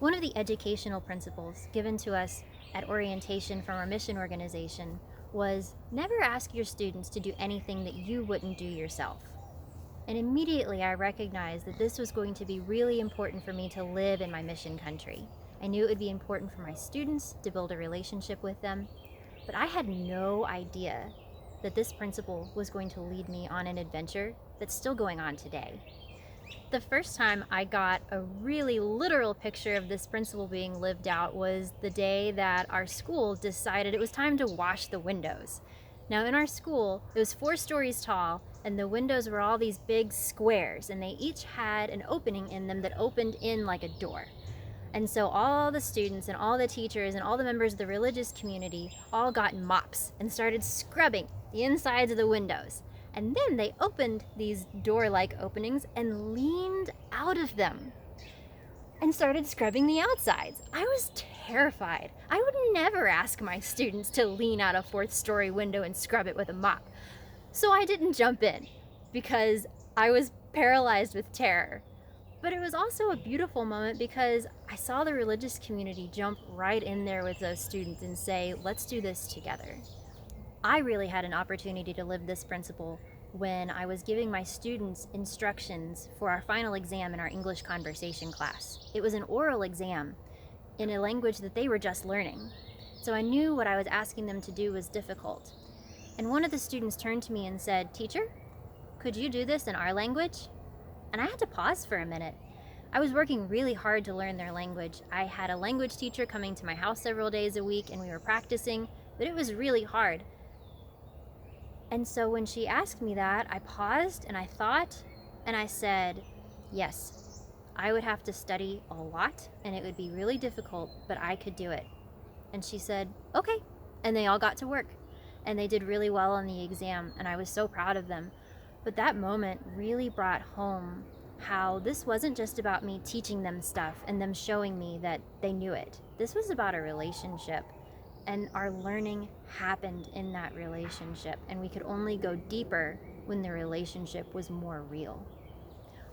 One of the educational principles given to us at orientation from our mission organization was never ask your students to do anything that you wouldn't do yourself. And immediately I recognized that this was going to be really important for me to live in my mission country. I knew it would be important for my students to build a relationship with them, but I had no idea that this principle was going to lead me on an adventure that's still going on today. The first time I got a really literal picture of this principle being lived out was the day that our school decided it was time to wash the windows. Now, in our school, it was 4 stories tall, and the windows were all these big squares, and they each had an opening in them that opened in like a door. And so all the students and all the teachers and all the members of the religious community all got mops and started scrubbing the insides of the windows. And then they opened these door-like openings and leaned out of them and started scrubbing the outsides. I was terrified. I would never ask my students to lean out a 4th-story window and scrub it with a mop. So I didn't jump in because I was paralyzed with terror. But it was also a beautiful moment because I saw the religious community jump right in there with those students and say, let's do this together. I really had an opportunity to live this principle when I was giving my students instructions for our final exam in our English conversation class. It was an oral exam in a language that they were just learning. So I knew what I was asking them to do was difficult. And one of the students turned to me and said, "Teacher, could you do this in our language?" And I had to pause for a minute. I was working really hard to learn their language. I had a language teacher coming to my house several days a week and we were practicing, but it was really hard. And so when she asked me that, I paused and I thought, and I said, yes, I would have to study a lot and it would be really difficult, but I could do it. And she said, okay. And they all got to work and they did really well on the exam and I was so proud of them. But that moment really brought home how this wasn't just about me teaching them stuff and them showing me that they knew it. This was about a relationship, and our learning happened in that relationship, and we could only go deeper when the relationship was more real.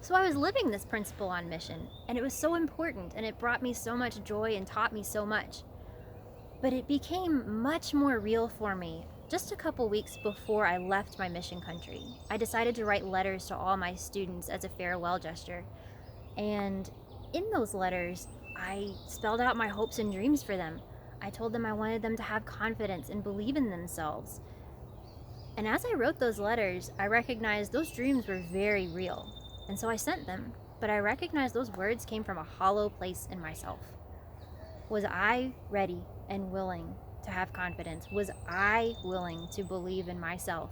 So I was living this principle on mission, and it was so important, and it brought me so much joy and taught me so much. But it became much more real for me just a couple weeks before I left my mission country. I decided to write letters to all my students as a farewell gesture. And in those letters, I spelled out my hopes and dreams for them. I told them I wanted them to have confidence and believe in themselves. And as I wrote those letters, I recognized those dreams were very real. And so I sent them, but I recognized those words came from a hollow place in myself. Was I ready and willing to have confidence? Was I willing to believe in myself?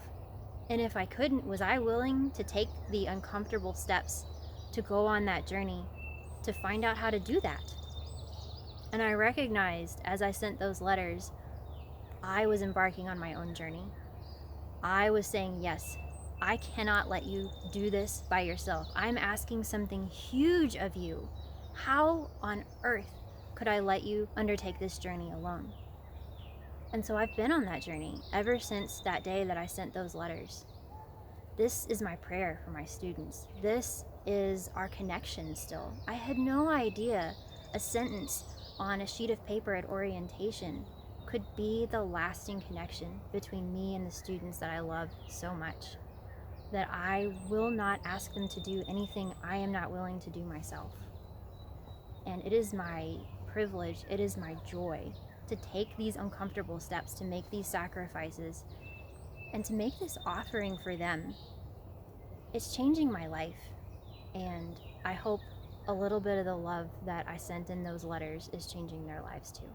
And if I couldn't, was I willing to take the uncomfortable steps to go on that journey to find out how to do that? And I recognized as I sent those letters, I was embarking on my own journey. I was saying, yes, I cannot let you do this by yourself. I'm asking something huge of you. How on earth could I let you undertake this journey alone? And so I've been on that journey ever since that day that I sent those letters. This is my prayer for my students. This is our connection still. I had no idea a sentence on a sheet of paper at orientation could be the lasting connection between me and the students that I love so much, that I will not ask them to do anything I am not willing to do myself. And it is my privilege, it is my joy to take these uncomfortable steps, to make these sacrifices, and to make this offering for them. It's changing my life, and I hope a little bit of the love that I sent in those letters is changing their lives too.